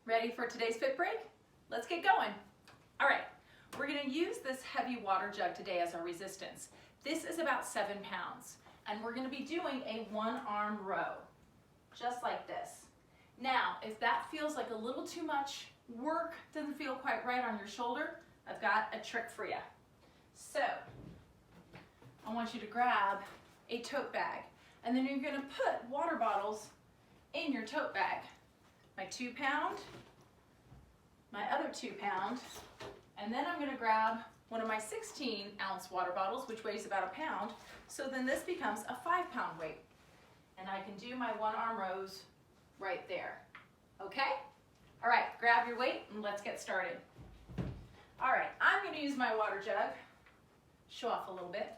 Ready for today's fit break? Let's get going. All right, we're gonna use this heavy water jug today as our resistance. This is about 7 pounds, and we're gonna be doing a one-arm row, just like this. Now, if that feels like a little too much work, doesn't feel quite right on your shoulder, I've got a trick for you. So, I want you to grab a tote bag, and then you're gonna put water bottles in your tote bag. My 2 pound, my other 2 pound, and then I'm gonna grab one of my 16-ounce water bottles, which weighs about 1 pound, so then this becomes a 5-pound weight. And I can do my one-arm rows right there, okay? All right, grab your weight and let's get started. All right, I'm gonna use my water jug, show off a little bit.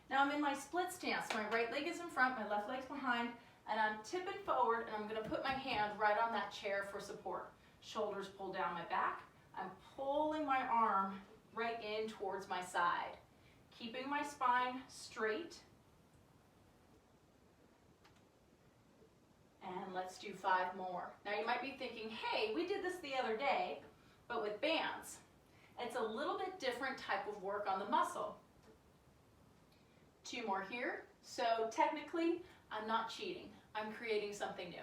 Now I'm in my split stance. My right leg is in front, my left leg's behind, and I'm tipping forward, and I'm gonna put my hand right on that chair for support. Shoulders pull down my back. I'm pulling my arm right in towards my side, keeping my spine straight. And let's do 5 more. Now you might be thinking, hey, we did this the other day, but with bands. It's a little bit different type of work on the muscle. 2 more here. So technically, I'm not cheating. I'm creating something new.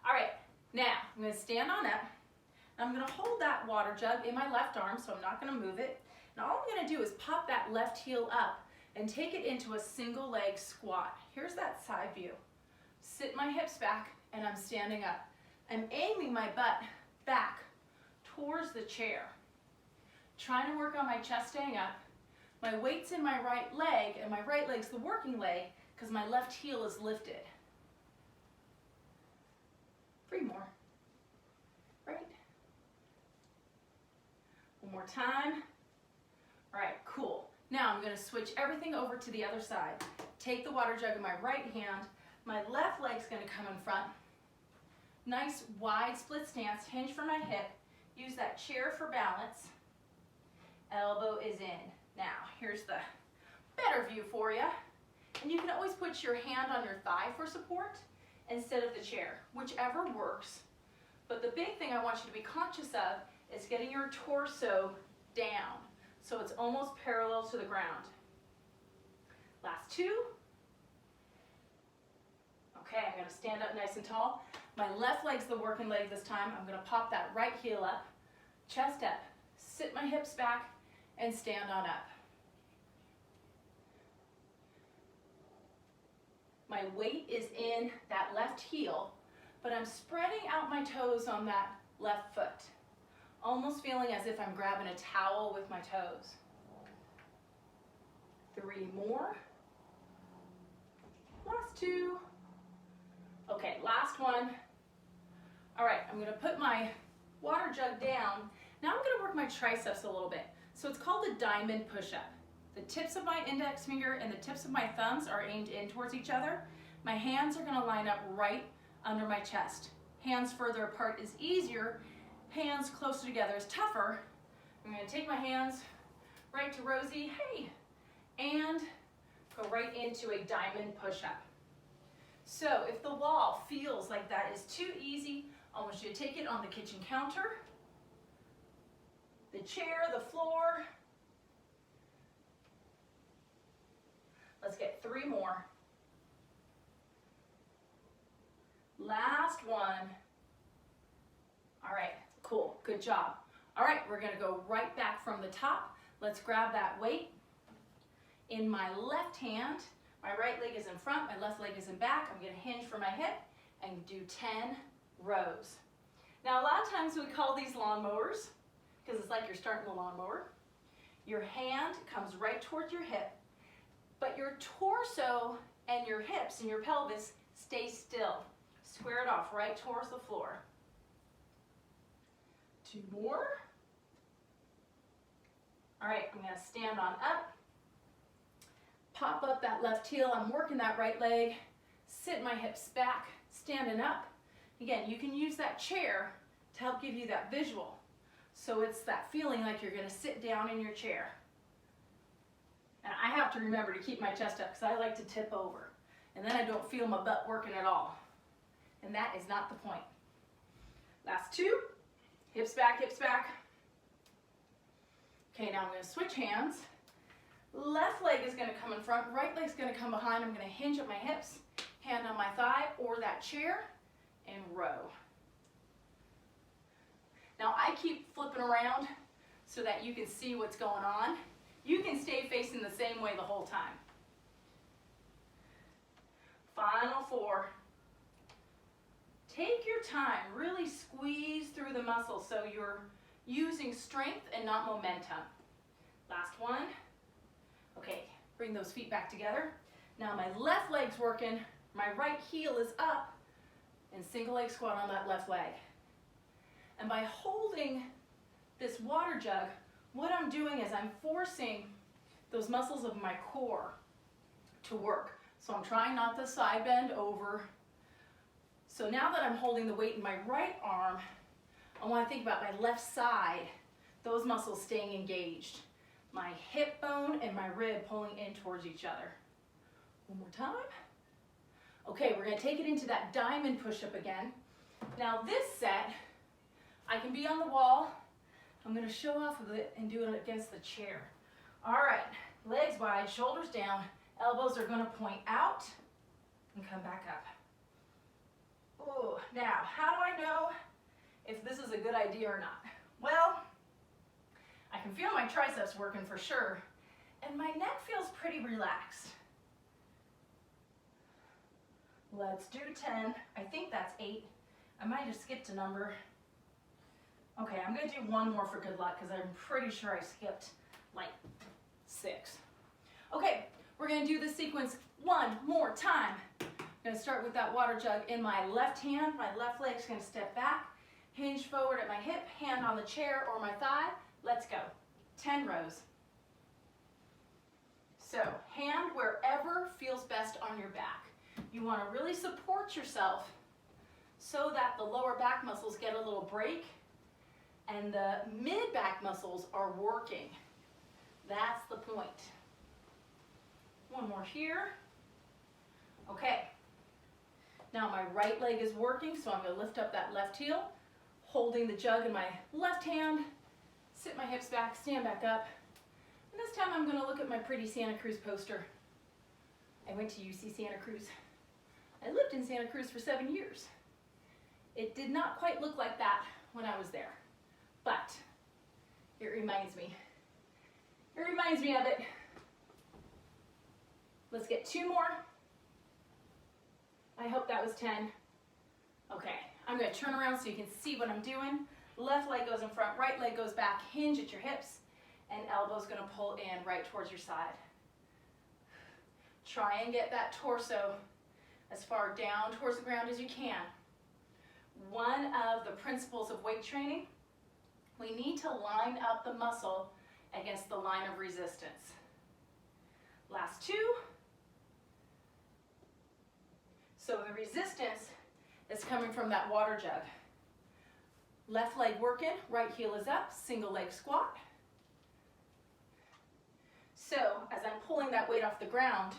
All right, now I'm gonna stand on up. I'm gonna hold that water jug in my left arm, so I'm not gonna move it. And all I'm gonna do is pop that left heel up and take it into a single leg squat. Here's that side view. Sit my hips back and I'm standing up. I'm aiming my butt back towards the chair. Trying to work on my chest staying up. My weight's in my right leg, and my right leg's the working leg because my left heel is lifted. 3 more. Right. 1 more time. All right, cool. Now I'm gonna switch everything over to the other side. Take the water jug in my right hand. My left leg's gonna come in front. Nice wide split stance, hinge for my hip. Use that chair for balance. Elbow is in. Now, here's the better view for you. And you can always put your hand on your thigh for support instead of the chair, whichever works. But the big thing I want you to be conscious of is getting your torso down, so it's almost parallel to the ground. Last 2. Okay, I'm gonna stand up nice and tall. My left leg's the working leg this time. I'm gonna pop that right heel up, chest up, sit my hips back, and stand on up. My weight is in that left heel, but I'm spreading out my toes on that left foot, almost feeling as if I'm grabbing a towel with my toes. 3 more. Last 2. Okay, last one. All right, I'm gonna put my water jug down. Now I'm gonna work my triceps a little bit. So it's called the diamond push-up. The tips of my index finger and the tips of my thumbs are aimed in towards each other. My hands are gonna line up right under my chest. Hands further apart is easier. Hands closer together is tougher. I'm gonna take my hands right to Rosie, hey, and go right into a diamond push-up. So if the wall feels like that is too easy, I want you to take it on the kitchen counter, the chair, the floor. Let's get 3 more. Last one. All right, cool, good job. All right, we're gonna go right back from the top. Let's grab that weight. In my left hand, my right leg is in front, my left leg is in back. I'm gonna hinge for my hip and do 10 rows. Now, a lot of times we call these lawnmowers because it's like you're starting the lawnmower. Your hand comes right towards your hip, but your torso and your hips and your pelvis stay still. Square it off right towards the floor. 2 more. All right, I'm gonna stand on up. Pop up that left heel. I'm working that right leg. Sit my hips back, standing up. Again, you can use that chair to help give you that visual. So it's that feeling like you're gonna sit down in your chair. And I have to remember to keep my chest up because I like to tip over. And then I don't feel my butt working at all. And that is not the point. Last two. Hips back, hips back. Okay, now I'm going to switch hands. Left leg is going to come in front, right leg's going to come behind. I'm going to hinge at my hips, hand on my thigh or that chair, and row. Now I keep flipping around so that you can see what's going on. You can stay facing the same way the whole time. Final four. Take your time, really squeeze through the muscles so you're using strength and not momentum. Last one. Okay, bring those feet back together. Now my left leg's working, my right heel is up, and single leg squat on that left leg. And by holding this water jug, what I'm doing is I'm forcing those muscles of my core to work. So I'm trying not to side bend over. So now that I'm holding the weight in my right arm, I want to think about my left side, those muscles staying engaged. My hip bone and my rib pulling in towards each other. One more time. Okay, we're going to take it into that diamond push-up again. Now this set, I can be on the wall. I'm going to show off of it and do it against the chair. All right, legs wide, shoulders down, elbows are going to point out and come back up. Ooh, now, how do I know if this is a good idea or not? Well, I can feel my triceps working for sure, and my neck feels pretty relaxed. Let's do 10. I think that's 8. I might have skipped a number. Okay, I'm going to do one more for good luck because I'm pretty sure I skipped like 6. Okay, we're going to do this sequence one more time. I'm going to start with that water jug in my left hand. My left leg's going to step back, hinge forward at my hip, hand on the chair or my thigh. Let's go. 10 rows. So, hand wherever feels best on your back. You want to really support yourself so that the lower back muscles get a little break and the mid-back muscles are working. That's the point. One more here. Okay. Now my right leg is working, so I'm going to lift up that left heel, holding the jug in my left hand, sit my hips back, stand back up. And this time I'm going to look at my pretty Santa Cruz poster. I went to UC Santa Cruz. I lived in Santa Cruz for 7 years. It did not quite look like that when I was there, but it reminds me. It reminds me of it. Let's get 2 more. I hope that was 10. Okay, I'm going to turn around so you can see what I'm doing. Left leg goes in front, right leg goes back, hinge at your hips, and elbow's going to pull in right towards your side. Try and get that torso as far down towards the ground as you can. One of the principles of weight training, we need to line up the muscle against the line of resistance. Last 2. So the resistance is coming from that water jug. Left leg working, right heel is up, single leg squat. So as I'm pulling that weight off the ground,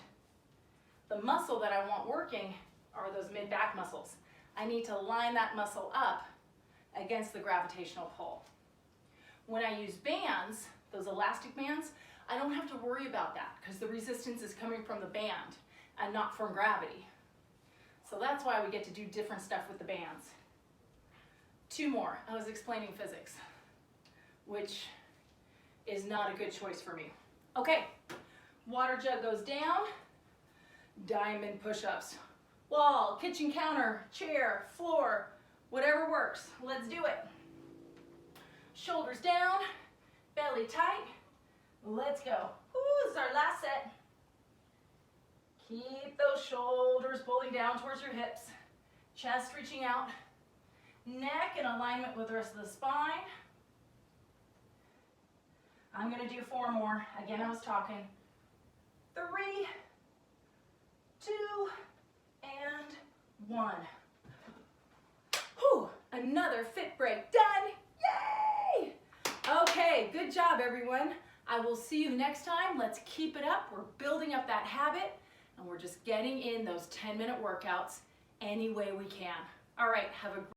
the muscle that I want working are those mid-back muscles. I need to line that muscle up against the gravitational pull. When I use bands, those elastic bands, I don't have to worry about that because the resistance is coming from the band and not from gravity. So that's why we get to do different stuff with the bands. 2 more. I was explaining physics, which is not a good choice for me. Okay, water jug goes down, diamond push-ups. Wall, kitchen counter, chair, floor, whatever works. Let's do it. Shoulders down, belly tight. Let's go. Ooh, this is our last set. Keep those shoulders pulling down towards your hips. Chest reaching out. Neck in alignment with the rest of the spine. I'm going to do 4 more. Again, I was talking. 3, 2, and 1. Whew, another Fitbreak done. Yay! Okay, good job, everyone. I will see you next time. Let's keep it up. We're building up that habit, and we're just getting in those 10-minute workouts any way we can. All right, have a